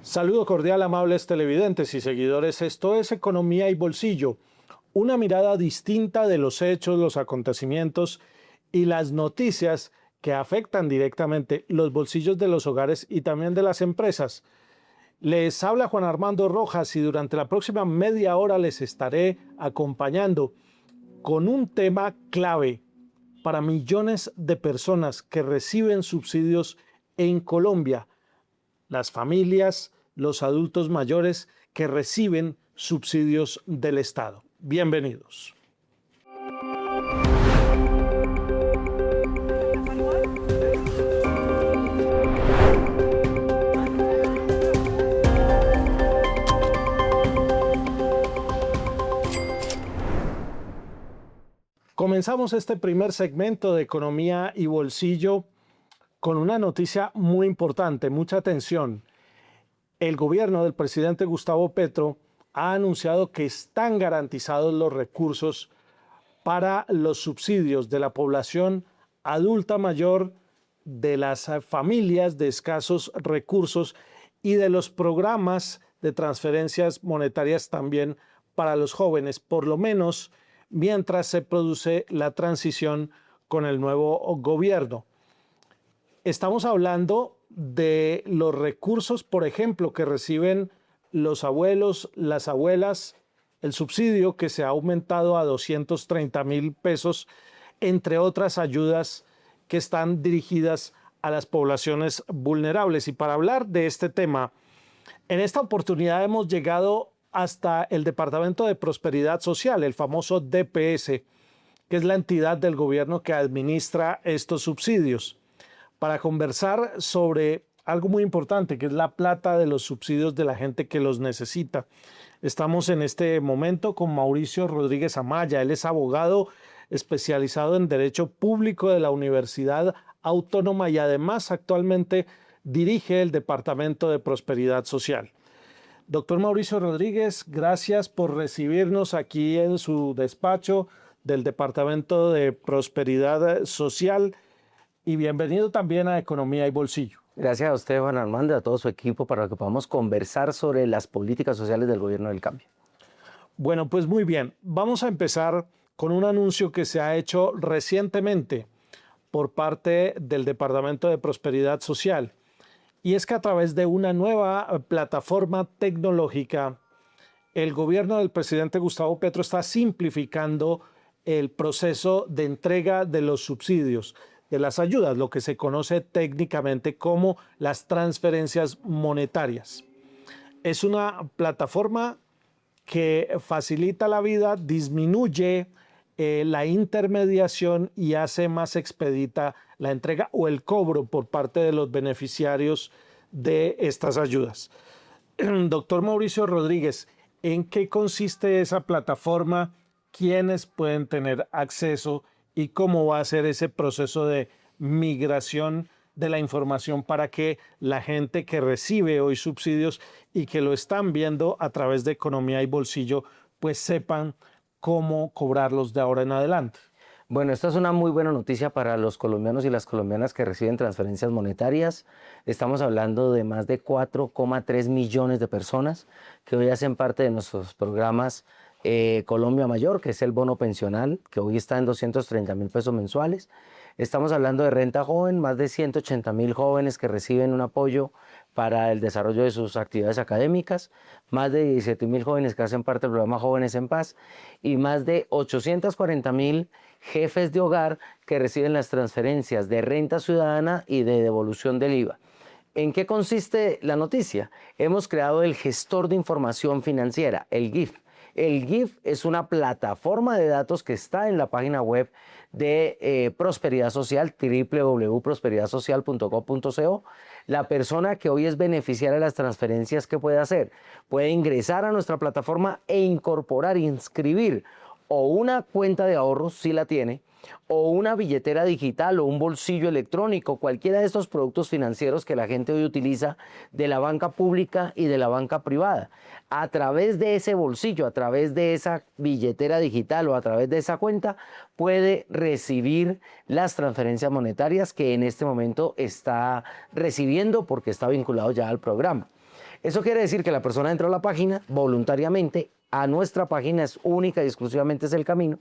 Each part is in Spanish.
Saludo cordial, amables televidentes y seguidores. Esto es Economía y Bolsillo, una mirada distinta de los hechos, los acontecimientos y las noticias que afectan directamente los bolsillos de los hogares y también de las empresas. Les habla Juan Armando Rojas y durante la próxima media hora les estaré acompañando con un tema clave para millones de personas que reciben subsidios en Colombia. Las familias, los adultos mayores que reciben subsidios del Estado. Bienvenidos. Comenzamos este primer segmento de Economía y Bolsillo con una noticia muy importante, mucha atención. El gobierno del presidente Gustavo Petro ha anunciado que están garantizados los recursos para los subsidios de la población adulta mayor, de las familias de escasos recursos y de los programas de transferencias monetarias también para los jóvenes, por lo menos mientras se produce la transición con el nuevo gobierno. Estamos hablando de los recursos, por ejemplo, que reciben los abuelos, las abuelas, el subsidio que se ha aumentado a 230.000 pesos, entre otras ayudas que están dirigidas a las poblaciones vulnerables. Y para hablar de este tema, en esta oportunidad hemos llegado hasta el Departamento de Prosperidad Social, el famoso DPS, que es la entidad del gobierno que administra estos subsidios, para conversar sobre algo muy importante, que es la plata de los subsidios de la gente que los necesita. Estamos en este momento con Mauricio Rodríguez Amaya. Él es abogado especializado en Derecho Público de la Universidad Autónoma y además actualmente dirige el Departamento de Prosperidad Social. Doctor Mauricio Rodríguez, gracias por recibirnos aquí en su despacho del Departamento de Prosperidad Social y bienvenido también a Economía y Bolsillo. Gracias a usted, Juan Armando, y a todo su equipo para que podamos conversar sobre las políticas sociales del Gobierno del Cambio. Bueno, pues muy bien. Vamos a empezar con un anuncio que se ha hecho recientemente por parte del Departamento de Prosperidad Social. Y es que a través de una nueva plataforma tecnológica, el gobierno del presidente Gustavo Petro está simplificando el proceso de entrega de los subsidios, de las ayudas, lo que se conoce técnicamente como las transferencias monetarias. Es una plataforma que facilita la vida, disminuye la intermediación y hace más expedita la entrega o el cobro por parte de los beneficiarios de estas ayudas. Doctor Mauricio Rodríguez, ¿en qué consiste esa plataforma? ¿Quiénes pueden tener acceso? ¿Y cómo va a ser ese proceso de migración de la información para que la gente que recibe hoy subsidios y que lo están viendo a través de Economía y Bolsillo, pues sepan cómo cobrarlos de ahora en adelante? Bueno, esta es una muy buena noticia para los colombianos y las colombianas que reciben transferencias monetarias. Estamos hablando de más de 4,3 millones de personas que hoy hacen parte de nuestros programas Colombia Mayor, que es el bono pensional, que hoy está en 230.000 pesos mensuales. Estamos hablando de renta joven, más de 180.000 jóvenes que reciben un apoyo para el desarrollo de sus actividades académicas, más de 17.000 jóvenes que hacen parte del programa Jóvenes en Paz y más de 840.000 jefes de hogar que reciben las transferencias de renta ciudadana y de devolución del IVA. ¿En qué consiste la noticia? Hemos creado el gestor de información financiera, el GIF. El GIF es una plataforma de datos que está en la página web de Prosperidad Social, www.prosperidadsocial.gov.co. La persona que hoy es beneficiaria de las transferencias, ¿qué puede hacer? Puede ingresar a nuestra plataforma e incorporar, inscribir o una cuenta de ahorros, si la tiene, o una billetera digital o un bolsillo electrónico, cualquiera de estos productos financieros que la gente hoy utiliza de la banca pública y de la banca privada. A través de ese bolsillo, a través de esa billetera digital o a través de esa cuenta, puede recibir las transferencias monetarias que en este momento está recibiendo porque está vinculado ya al programa. Eso quiere decir que la persona entra a la página voluntariamente, a nuestra página, es única y exclusivamente es el camino,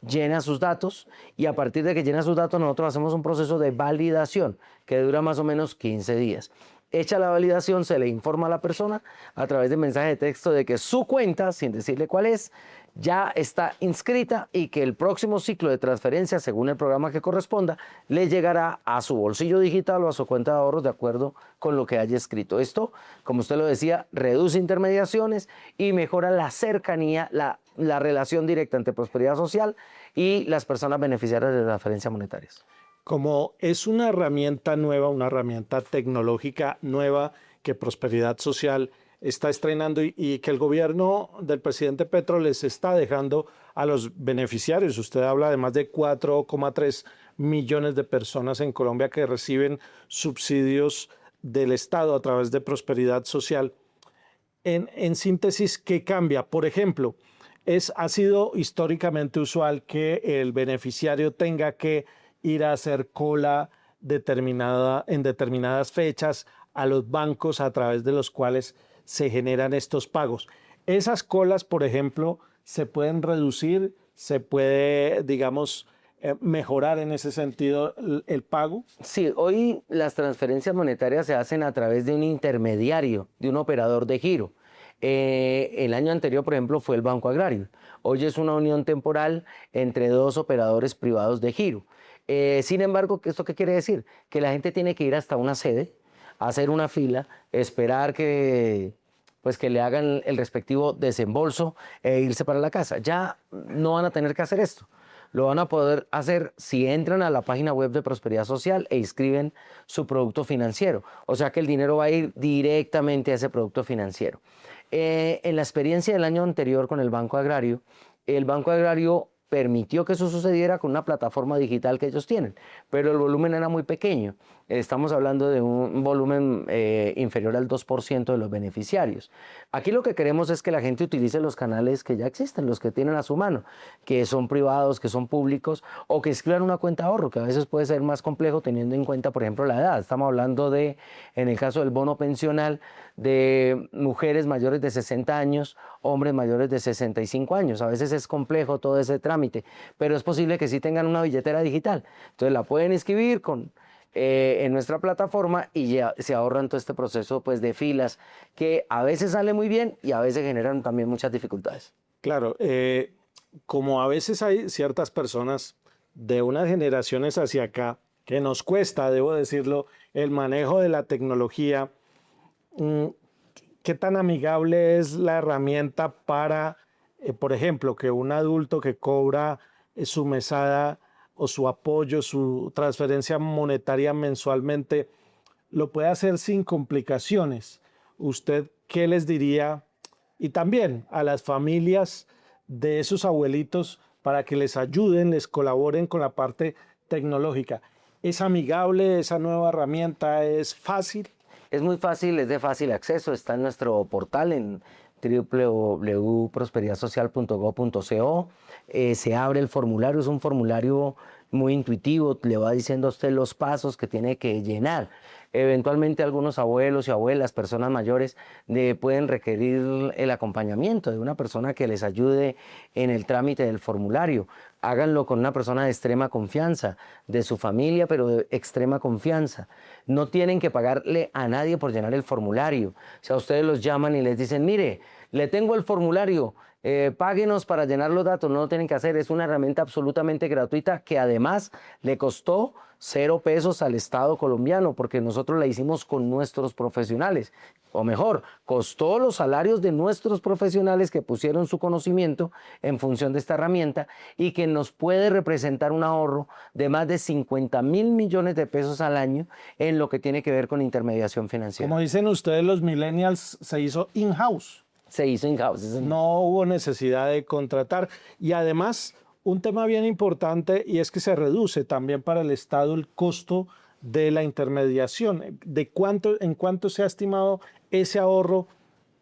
llena sus datos y a partir de que llena sus datos nosotros hacemos un proceso de validación que dura más o menos 15 días. Hecha la validación, se le informa a la persona a través de mensaje de texto de que su cuenta, sin decirle cuál es, ya está inscrita y que el próximo ciclo de transferencia, según el programa que corresponda, le llegará a su bolsillo digital o a su cuenta de ahorros de acuerdo con lo que haya escrito. Esto, como usted lo decía, reduce intermediaciones y mejora la cercanía, la relación directa entre Prosperidad Social y las personas beneficiarias de transferencias monetarias. Como es una herramienta nueva, una herramienta tecnológica nueva que Prosperidad Social está estrenando y que el gobierno del presidente Petro les está dejando a los beneficiarios. Usted habla de más de 4,3 millones de personas en Colombia que reciben subsidios del Estado a través de Prosperidad Social. En síntesis, ¿qué cambia? Por ejemplo, ha sido históricamente usual que el beneficiario tenga que ir a hacer cola en determinadas fechas a los bancos a través de los cuales se generan estos pagos. Esas colas, por ejemplo, se pueden reducir, se puede, digamos, mejorar en ese sentido el pago. Sí, hoy las transferencias monetarias se hacen a través de un intermediario, de un operador de giro. El año anterior, por ejemplo, fue el Banco Agrario. Hoy es una unión temporal entre dos operadores privados de giro. Sin embargo, ¿esto qué quiere decir? Que la gente tiene que ir hasta una sede, hacer una fila, esperar que le hagan el respectivo desembolso e irse para la casa. Ya no van a tener que hacer esto. Lo van a poder hacer si entran a la página web de Prosperidad Social e inscriben su producto financiero. O sea que el dinero va a ir directamente a ese producto financiero. En la experiencia del año anterior con el Banco Agrario permitió que eso sucediera con una plataforma digital que ellos tienen, pero el volumen era muy pequeño. Estamos hablando de un volumen inferior al 2% de los beneficiarios. Aquí lo que queremos es que la gente utilice los canales que ya existen, los que tienen a su mano, que son privados, que son públicos, o que escriban una cuenta de ahorro, que a veces puede ser más complejo teniendo en cuenta, por ejemplo, la edad. Estamos hablando de, en el caso del bono pensional, de mujeres mayores de 60 años, hombres mayores de 65 años. A veces es complejo todo ese trámite, pero es posible que sí tengan una billetera digital. Entonces la pueden inscribir en nuestra plataforma y ya se ahorran todo este proceso pues, de filas que a veces sale muy bien y a veces generan también muchas dificultades. Claro, como a veces hay ciertas personas de unas generaciones hacia acá que nos cuesta, debo decirlo, el manejo de la tecnología, ¿qué tan amigable es la herramienta para, por ejemplo, que un adulto que cobra su mesada o su apoyo, su transferencia monetaria mensualmente, lo puede hacer sin complicaciones? ¿Usted qué les diría? Y también a las familias de esos abuelitos para que les ayuden, les colaboren con la parte tecnológica. ¿Es amigable esa nueva herramienta? ¿Es fácil? Es muy fácil, es de fácil acceso, está en nuestro portal en www.prosperidadsocial.gov.co. Se abre el formulario, es un formulario muy intuitivo, le va diciendo a usted los pasos que tiene que llenar. Eventualmente algunos abuelos y abuelas, personas mayores, pueden requerir el acompañamiento de una persona que les ayude en el trámite del formulario. Háganlo con una persona de extrema confianza, de su familia, pero de extrema confianza. No tienen que pagarle a nadie por llenar el formulario. O sea, ustedes los llaman y les dicen, mire, le tengo el formulario, páguenos para llenar los datos. No lo tienen que hacer, es una herramienta absolutamente gratuita que además le costó 0 pesos al Estado colombiano porque nosotros la hicimos con nuestros profesionales. O mejor, costó los salarios de nuestros profesionales que pusieron su conocimiento en función de esta herramienta y que nos puede representar un ahorro de más de 50.000 millones de pesos al año en lo que tiene que ver con intermediación financiera. Como dicen ustedes los millennials, se hizo in-house. Se hizo in-house. No hubo necesidad de contratar. Y además, un tema bien importante y es que se reduce también para el Estado el costo de la intermediación. ¿En cuánto se ha estimado ese ahorro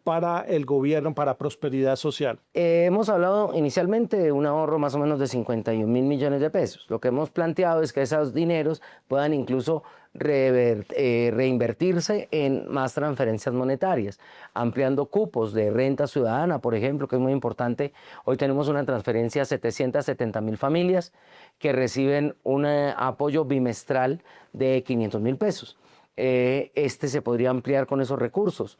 para el gobierno, para prosperidad social? Hemos hablado inicialmente de un ahorro más o menos de 51 mil millones de pesos. Lo que hemos planteado es que esos dineros puedan incluso reinvertirse en más transferencias monetarias, ampliando cupos de renta ciudadana, por ejemplo, que es muy importante. Hoy tenemos una transferencia a 770 mil familias que reciben un apoyo bimestral de 500 mil pesos. Este se podría ampliar con esos recursos.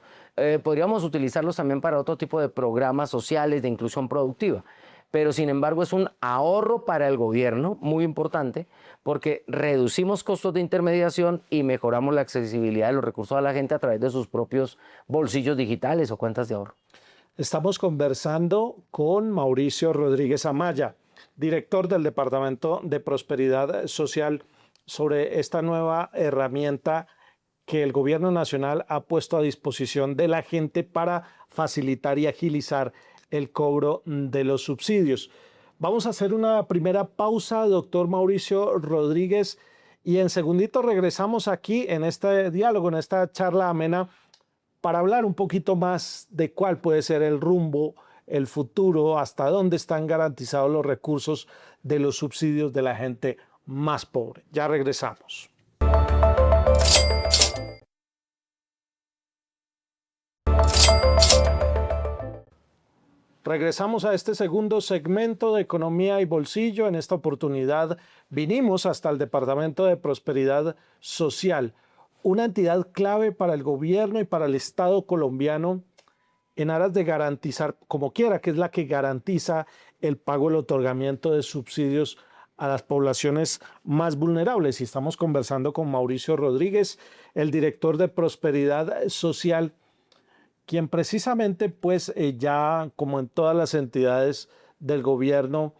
Podríamos utilizarlos también para otro tipo de programas sociales de inclusión productiva, pero sin embargo es un ahorro para el gobierno muy importante porque reducimos costos de intermediación y mejoramos la accesibilidad de los recursos a la gente a través de sus propios bolsillos digitales o cuentas de ahorro. Estamos conversando con Mauricio Rodríguez Amaya, director del Departamento de Prosperidad Social, sobre esta nueva herramienta que el gobierno nacional ha puesto a disposición de la gente para facilitar y agilizar el cobro de los subsidios. Vamos a hacer una primera pausa, doctor Mauricio Rodríguez, y en segundito regresamos aquí en este diálogo, en esta charla amena, para hablar un poquito más de cuál puede ser el rumbo, el futuro, hasta dónde están garantizados los recursos de los subsidios de la gente más pobre. Ya regresamos. Regresamos a este segundo segmento de Economía y Bolsillo. En esta oportunidad vinimos hasta el Departamento de Prosperidad Social, una entidad clave para el gobierno y para el Estado colombiano en aras de garantizar, como quiera, que es la que garantiza el pago, el otorgamiento de subsidios a las poblaciones más vulnerables. Y estamos conversando con Mauricio Rodríguez, el director de Prosperidad Social, quien precisamente, pues ya como en todas las entidades del gobierno,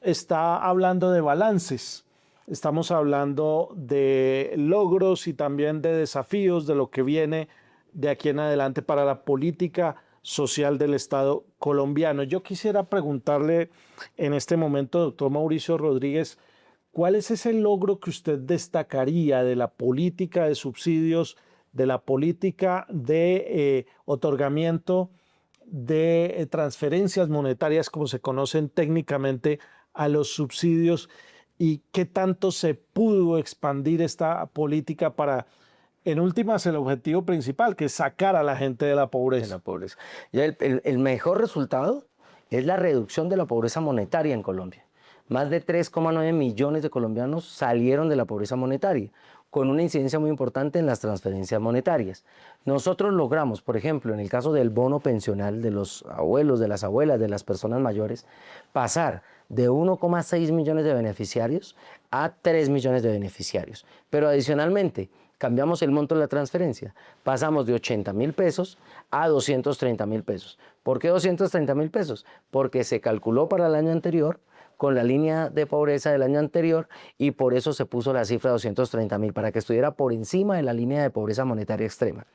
está hablando de balances. Estamos hablando de logros y también de desafíos de lo que viene de aquí en adelante para la política social del Estado colombiano. Yo quisiera preguntarle en este momento, doctor Mauricio Rodríguez, ¿cuál es ese logro que usted destacaría de la política de subsidios, de la política de otorgamiento de transferencias monetarias, como se conocen técnicamente, a los subsidios, y qué tanto se pudo expandir esta política para, en últimas, el objetivo principal, que es sacar a la gente de la pobreza? De la pobreza. Ya el mejor resultado es la reducción de la pobreza monetaria en Colombia. Más de 3,9 millones de colombianos salieron de la pobreza monetaria, con una incidencia muy importante en las transferencias monetarias. Nosotros logramos, por ejemplo, en el caso del bono pensional de los abuelos, de las abuelas, de las personas mayores, pasar de 1,6 millones de beneficiarios a 3 millones de beneficiarios. Pero adicionalmente, cambiamos el monto de la transferencia. Pasamos de 80.000 pesos a 230.000 pesos. ¿Por qué 230.000 pesos? Porque se calculó para el año anterior con la línea de pobreza del año anterior y por eso se puso la cifra de 230.000, para que estuviera por encima de la línea de pobreza monetaria extrema.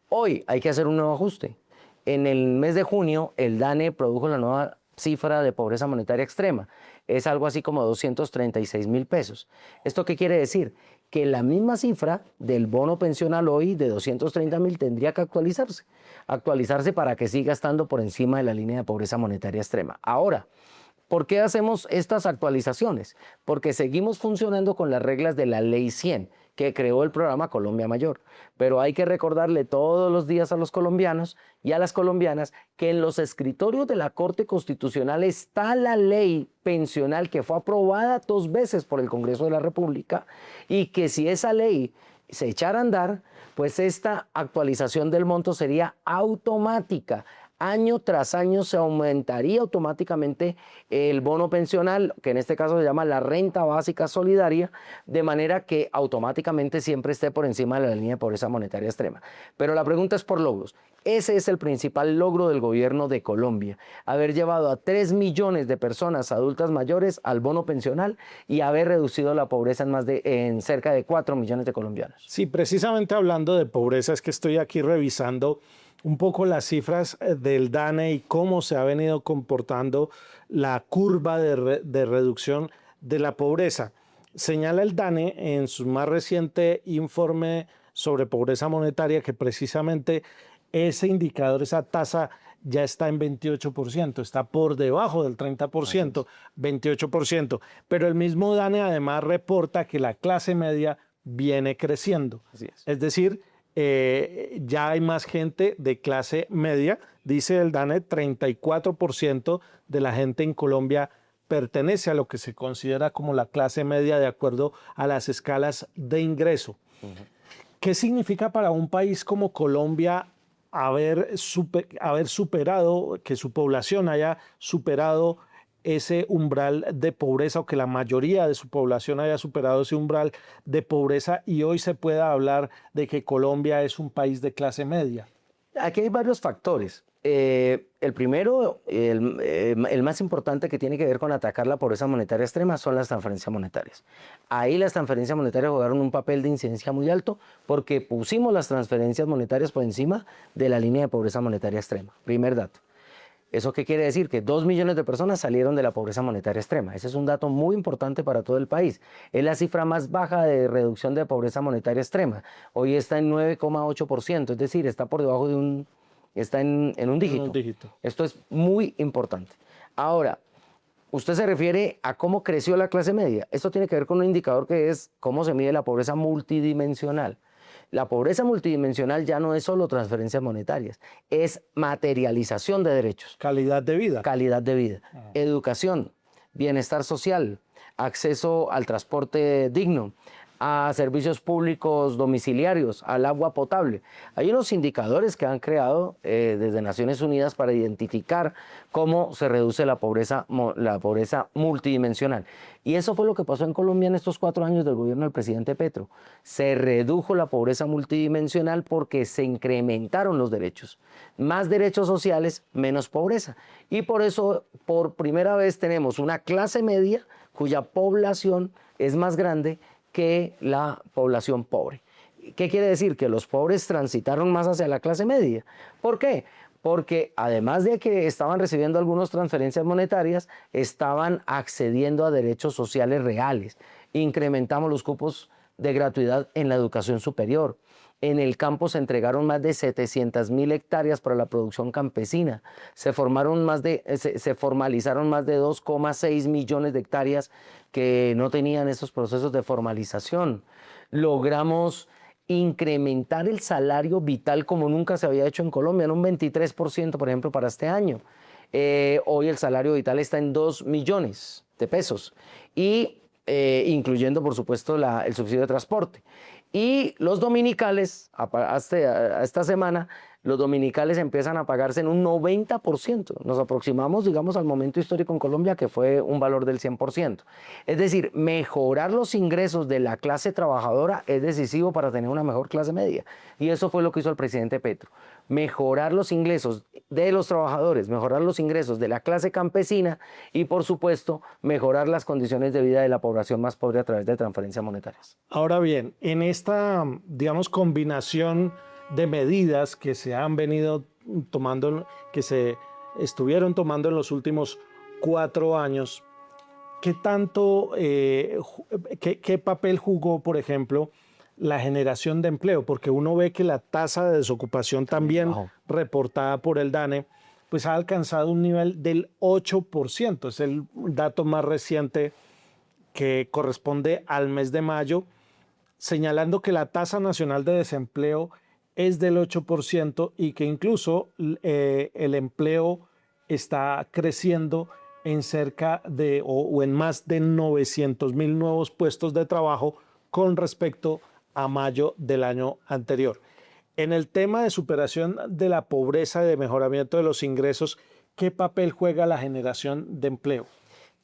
Hoy hay que hacer un nuevo ajuste. En el mes de junio, el DANE produjo la nueva cifra de pobreza monetaria extrema. Es algo así como 236.000 pesos. ¿Esto qué quiere decir? Que la misma cifra del bono pensional hoy de 230.000 tendría que actualizarse para que siga estando por encima de la línea de pobreza monetaria extrema. Ahora, ¿por qué hacemos estas actualizaciones? Porque seguimos funcionando con las reglas de la Ley 100, que creó el programa Colombia Mayor. Pero hay que recordarle todos los días a los colombianos y a las colombianas que en los escritorios de la Corte Constitucional está la ley pensional que fue aprobada 2 veces por el Congreso de la República, y que si esa ley se echara a andar, pues esta actualización del monto sería automática. Año tras año se aumentaría automáticamente el bono pensional, que en este caso se llama la renta básica solidaria, de manera que automáticamente siempre esté por encima de la línea de pobreza monetaria extrema. Pero la pregunta es por logros. Ese es el principal logro del gobierno de Colombia: haber llevado a 3 millones de personas adultas mayores al bono pensional y haber reducido la pobreza en cerca de 4 millones de colombianos. Sí, precisamente hablando de pobreza, es que estoy aquí revisando un poco las cifras del DANE y cómo se ha venido comportando la curva de reducción de la pobreza. Señala el DANE en su más reciente informe sobre pobreza monetaria que precisamente ese indicador, esa tasa ya está en 28%, está por debajo del 30%, 28%. Pero el mismo DANE además reporta que la clase media viene creciendo. Así es. Es decir, ya hay más gente de clase media. Dice el DANE, 34% de la gente en Colombia pertenece a lo que se considera como la clase media de acuerdo a las escalas de ingreso. ¿Qué significa para un país como Colombia haber superado, que su población haya superado ese umbral de pobreza o que la mayoría de su población haya superado ese umbral de pobreza y hoy se pueda hablar de que Colombia es un país de clase media? Aquí hay varios factores. El primero, el más importante que tiene que ver con atacar la pobreza monetaria extrema son las transferencias monetarias. Ahí las transferencias monetarias jugaron un papel de incidencia muy alto porque pusimos las transferencias monetarias por encima de la línea de pobreza monetaria extrema. Primer dato. ¿Eso qué quiere decir? Que 2 millones de personas salieron de la pobreza monetaria extrema. Ese es un dato muy importante para todo el país. Es la cifra más baja de reducción de pobreza monetaria extrema. Hoy está en 9,8%, es decir, está por debajo de un... está en un dígito. Esto es muy importante. Ahora, usted se refiere a cómo creció la clase media. Esto tiene que ver con un indicador que es cómo se mide la pobreza multidimensional. La pobreza multidimensional ya no es solo transferencias monetarias, es materialización de derechos. Calidad de vida. Calidad de vida. Educación, bienestar social, acceso al transporte digno, a servicios públicos domiciliarios, al agua potable. Hay unos indicadores que han creado desde Naciones Unidas para identificar cómo se reduce la pobreza multidimensional. Y eso fue lo que pasó en Colombia en estos 4 años del gobierno del presidente Petro. Se redujo la pobreza multidimensional porque se incrementaron los derechos. Más derechos sociales, menos pobreza. Y por eso, por primera vez, tenemos una clase media cuya población es más grande que la población pobre. ¿Qué quiere decir? Que los pobres transitaron más hacia la clase media. ¿Por qué? Porque además de que estaban recibiendo algunas transferencias monetarias, estaban accediendo a derechos sociales reales. Incrementamos los cupos de gratuidad en la educación superior. En el campo se entregaron más de 700,000 hectáreas para la producción campesina. Se formalizaron más de 2,6 millones de hectáreas que no tenían esos procesos de formalización. Logramos incrementar el salario vital como nunca se había hecho en Colombia, en un 23%, por ejemplo, para este año. Hoy el salario vital está en 2 millones de pesos, y incluyendo, por supuesto, el subsidio de transporte. Y los dominicales, hasta esta semana, los dominicales empiezan a pagarse en un 90%. Nos aproximamos, digamos, al momento histórico en Colombia, que fue un valor del 100%. Es decir, mejorar los ingresos de la clase trabajadora es decisivo para tener una mejor clase media. Y eso fue lo que hizo el presidente Petro. Mejorar los ingresos de los trabajadores, mejorar los ingresos de la clase campesina y, por supuesto, mejorar las condiciones de vida de la población más pobre a través de transferencias monetarias. Ahora bien, en esta, digamos, combinación de medidas que se han venido tomando, que se estuvieron tomando en los últimos 4 años, ¿qué papel jugó, por ejemplo, la generación de empleo? Porque uno ve que la tasa de desocupación también reportada por el DANE, pues ha alcanzado un nivel del 8%. Es el dato más reciente que corresponde al mes de mayo, señalando que la tasa nacional de desempleo es del 8% y que incluso el empleo está creciendo en cerca de o en más de 900,000 nuevos puestos de trabajo con respecto a mayo del año anterior. En el tema de superación de la pobreza y de mejoramiento de los ingresos, ¿qué papel juega la generación de empleo?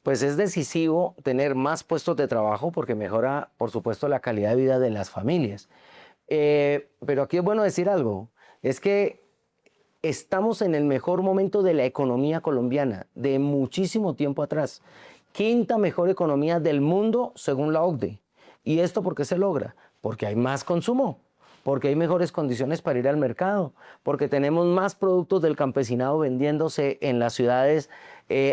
Pues es decisivo tener más puestos de trabajo porque mejora, por supuesto, la calidad de vida de las familias. Pero aquí es bueno decir algo, es que estamos en el mejor momento de la economía colombiana, de muchísimo tiempo atrás. 5ª mejor economía del mundo según la OCDE. ¿Y esto por qué se logra? Porque hay más consumo, porque hay mejores condiciones para ir al mercado, porque tenemos más productos del campesinado vendiéndose en las ciudades,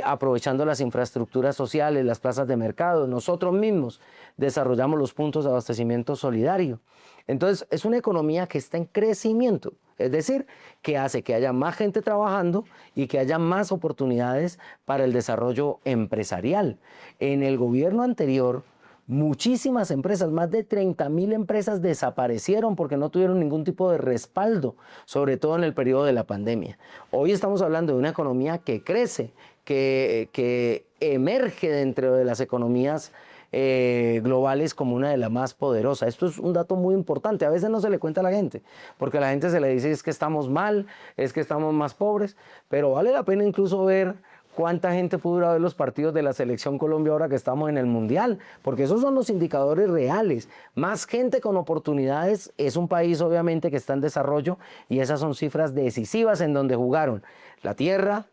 aprovechando las infraestructuras sociales, las plazas de mercado. Nosotros mismos desarrollamos los puntos de abastecimiento solidario. Entonces, es una economía que está en crecimiento, es decir, que hace que haya más gente trabajando y que haya más oportunidades para el desarrollo empresarial. En el gobierno anterior, muchísimas empresas, más de 30.000 empresas desaparecieron porque no tuvieron ningún tipo de respaldo, sobre todo en el periodo de la pandemia. Hoy estamos hablando de una economía que crece, que emerge dentro de las economías globales como una de las más poderosas. Esto es un dato muy importante. A veces no se le cuenta a la gente, porque a la gente se le dice es que estamos mal, es que estamos más pobres, pero vale la pena incluso ver cuánta gente pudo ir a ver los partidos de la Selección Colombia ahora que estamos en el Mundial, porque esos son los indicadores reales. Más gente con oportunidades, es un país obviamente que está en desarrollo y esas son cifras decisivas en donde jugaron la tierra,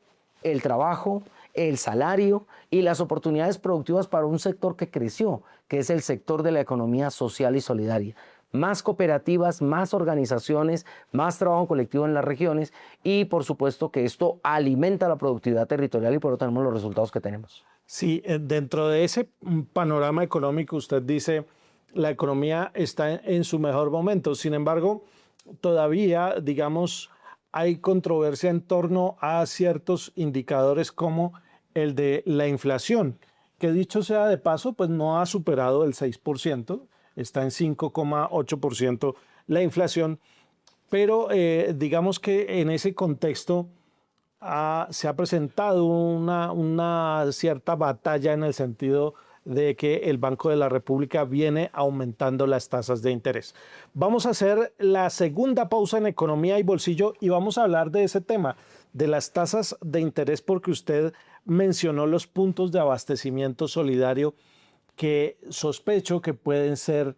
el trabajo, el salario y las oportunidades productivas para un sector que creció, que es el sector de la economía social y solidaria. Más cooperativas, más organizaciones, más trabajo colectivo en las regiones y por supuesto que esto alimenta la productividad territorial y por eso tenemos los resultados que tenemos. Sí, dentro de ese panorama económico usted dice la economía está en su mejor momento. Sin embargo, todavía, digamos, hay controversia en torno a ciertos indicadores como el de la inflación, que dicho sea de paso, pues no ha superado el 6%, está en 5,8% la inflación, pero digamos que en ese contexto se ha presentado una cierta batalla en el sentido de que el Banco de la República viene aumentando las tasas de interés. Vamos a hacer la segunda pausa en Economía y Bolsillo y vamos a hablar de ese tema, de las tasas de interés, porque usted mencionó los puntos de abastecimiento solidario que sospecho que pueden ser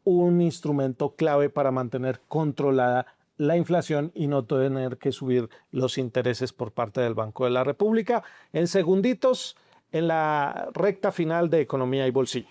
un instrumento clave para mantener controlada la inflación y no tener que subir los intereses por parte del Banco de la República. En segunditos, en la recta final de Economía y Bolsillo.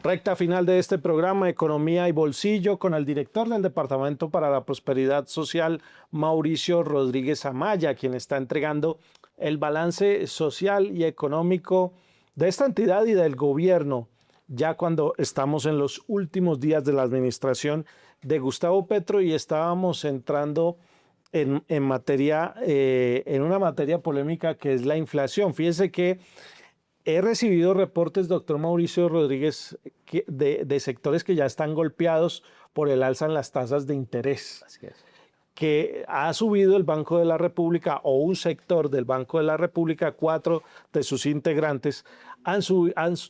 Recta final de este programa, Economía y Bolsillo, con el director del Departamento para la Prosperidad Social, Mauricio Rodríguez Amaya, quien está entregando el balance social y económico de esta entidad y del gobierno, ya cuando estamos en los últimos días de la administración de Gustavo Petro y estábamos entrando en una materia polémica que es la inflación. Fíjense que he recibido reportes, doctor Mauricio Rodríguez, de sectores que ya están golpeados por el alza en las tasas de interés. Así es. Que ha subido el Banco de la República o un sector del Banco de la República, 4 de sus integrantes han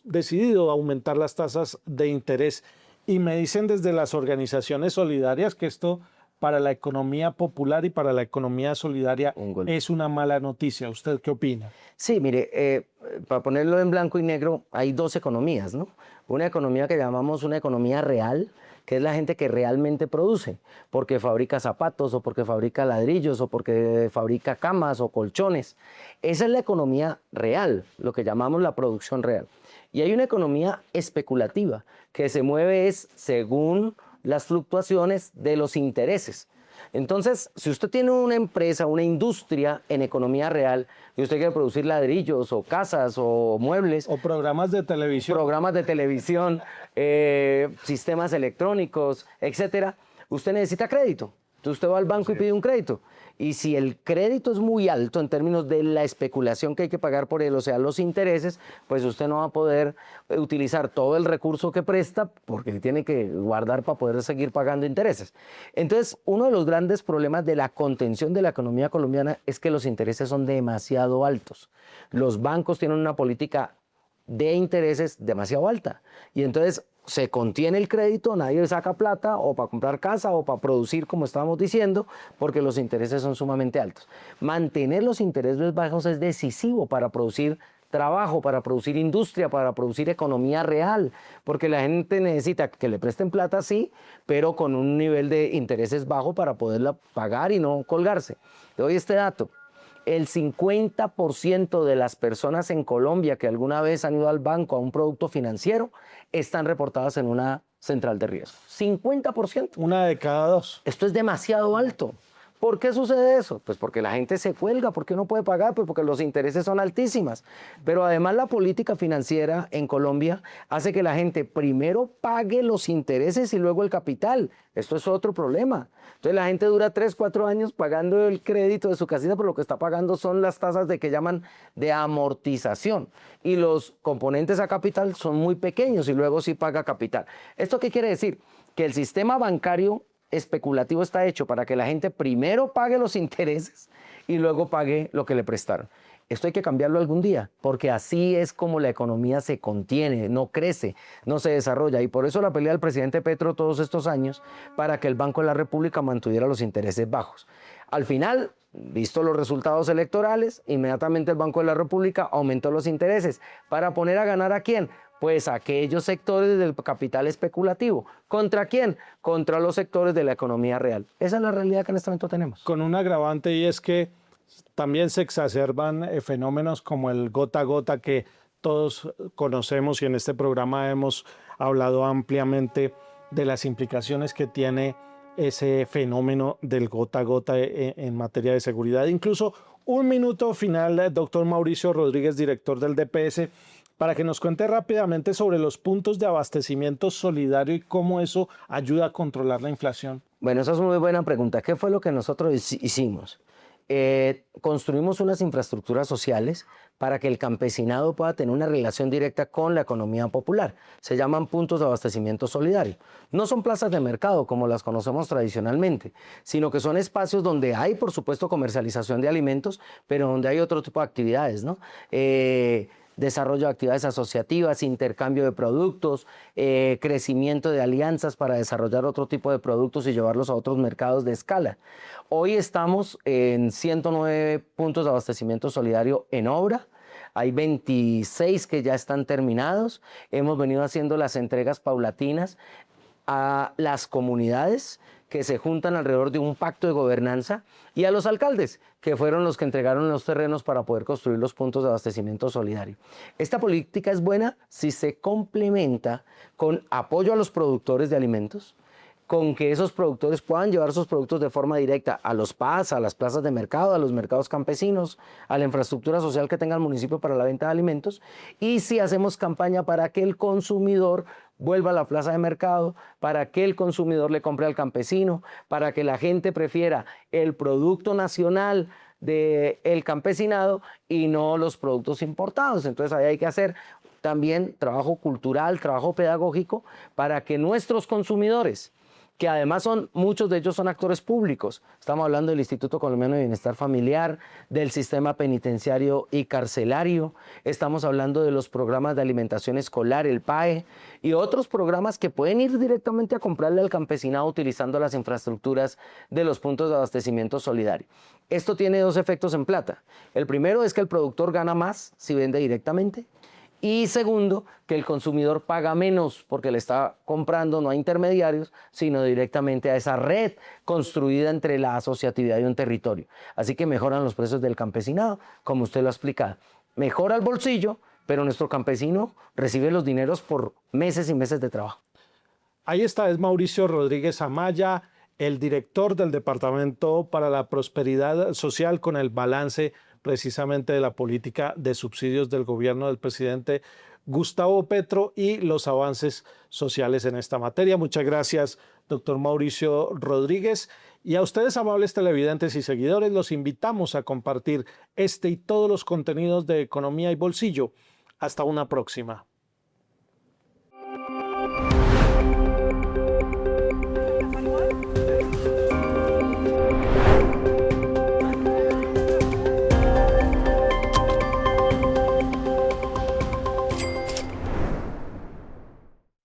decidido aumentar las tasas de interés y me dicen desde las organizaciones solidarias que esto para la economía popular y para la economía solidaria es una mala noticia. ¿Usted qué opina? Sí, mire, para ponerlo en blanco y negro, hay dos economías, ¿no? Una economía que llamamos una economía real, que es la gente que realmente produce, porque fabrica zapatos o porque fabrica ladrillos o porque fabrica camas o colchones. Esa es la economía real, lo que llamamos la producción real. Y hay una economía especulativa, que se mueve según las fluctuaciones de los intereses. Entonces, si usted tiene una empresa, una industria en economía real y usted quiere producir ladrillos o casas o muebles. O programas de televisión. Programas de televisión, sistemas electrónicos, etcétera, usted necesita crédito. Entonces usted va al banco y pide un crédito. Y si el crédito es muy alto en términos de la especulación que hay que pagar por él, o sea, los intereses, pues usted no va a poder utilizar todo el recurso que presta porque tiene que guardar para poder seguir pagando intereses. Entonces, uno de los grandes problemas de la contención de la economía colombiana es que los intereses son demasiado altos. Los bancos tienen una política de intereses demasiado alta y entonces se contiene el crédito, nadie saca plata o para comprar casa o para producir, como estábamos diciendo, porque los intereses son sumamente altos. Mantener los intereses bajos es decisivo para producir trabajo, para producir industria, para producir economía real, porque la gente necesita que le presten plata, sí, pero con un nivel de intereses bajo para poderla pagar y no colgarse. Le doy este dato. El 50% de las personas en Colombia que alguna vez han ido al banco a un producto financiero están reportadas en una central de riesgo. 50%. Una de cada dos. Esto es demasiado alto. ¿Por qué sucede eso? Pues porque la gente se cuelga, porque no puede pagar, pues porque los intereses son altísimas. Pero además la política financiera en Colombia hace que la gente primero pague los intereses y luego el capital. Esto es otro problema. Entonces la gente dura 3, 4 años pagando el crédito de su casita, pero lo que está pagando son las tasas de que llaman de amortización. Y los componentes a capital son muy pequeños y luego sí paga capital. ¿Esto qué quiere decir? Que el sistema bancario especulativo está hecho para que la gente primero pague los intereses y luego pague lo que le prestaron. Esto hay que cambiarlo algún día, porque así es como la economía se contiene, no crece, no se desarrolla. Y por eso la pelea del presidente Petro todos estos años para que el Banco de la República mantuviera los intereses bajos. Al final, visto los resultados electorales, inmediatamente el Banco de la República aumentó los intereses para poner a ganar ¿a quién? Pues aquellos sectores del capital especulativo. ¿Contra quién? Contra los sectores de la economía real. Esa es la realidad que en este momento tenemos. Con un agravante, y es que también se exacerban fenómenos como el gota a gota que todos conocemos, y en este programa hemos hablado ampliamente de las implicaciones que tiene ese fenómeno del gota a gota en materia de seguridad. Incluso un minuto final, doctor Mauricio Rodríguez, director del DPS, para que nos cuente rápidamente sobre los puntos de abastecimiento solidario y cómo eso ayuda a controlar la inflación. Bueno, esa es una muy buena pregunta. ¿Qué fue lo que nosotros hicimos? Construimos unas infraestructuras sociales para que el campesinado pueda tener una relación directa con la economía popular. Se llaman puntos de abastecimiento solidario. No son plazas de mercado como las conocemos tradicionalmente, sino que son espacios donde hay, por supuesto, comercialización de alimentos, pero donde hay otro tipo de actividades, ¿no? Desarrollo de actividades asociativas, intercambio de productos, crecimiento de alianzas para desarrollar otro tipo de productos y llevarlos a otros mercados de escala. Hoy estamos en 109 puntos de abastecimiento solidario en obra. Hay 26 que ya están terminados. Hemos venido haciendo las entregas paulatinas a las comunidades que se juntan alrededor de un pacto de gobernanza y a los alcaldes, que fueron los que entregaron los terrenos para poder construir los puntos de abastecimiento solidario. Esta política es buena si se complementa con apoyo a los productores de alimentos, con que esos productores puedan llevar sus productos de forma directa a los PAS, a las plazas de mercado, a los mercados campesinos, a la infraestructura social que tenga el municipio para la venta de alimentos, y si hacemos campaña para que el consumidor vuelva a la plaza de mercado, para que el consumidor le compre al campesino, para que la gente prefiera el producto nacional del campesinado y no los productos importados. Entonces ahí hay que hacer también trabajo cultural, trabajo pedagógico para que nuestros consumidores, que además muchos de ellos son actores públicos. Estamos hablando del Instituto Colombiano de Bienestar Familiar, del sistema penitenciario y carcelario, estamos hablando de los programas de alimentación escolar, el PAE, y otros programas que pueden ir directamente a comprarle al campesinado utilizando las infraestructuras de los puntos de abastecimiento solidario. Esto tiene dos efectos en plata. El primero es que el productor gana más si vende directamente. Y segundo, que el consumidor paga menos porque le está comprando no a intermediarios, sino directamente a esa red construida entre la asociatividad y un territorio. Así que mejoran los precios del campesinado, como usted lo ha explicado. Mejora el bolsillo, pero nuestro campesino recibe los dineros por meses y meses de trabajo. Ahí está, es Mauricio Rodríguez Amaya, el director del Departamento para la Prosperidad Social, con el balance precisamente de la política de subsidios del gobierno del presidente Gustavo Petro y los avances sociales en esta materia. Muchas gracias, doctor Mauricio Rodríguez. Y a ustedes, amables televidentes y seguidores, los invitamos a compartir este y todos los contenidos de Economía y Bolsillo. Hasta una próxima.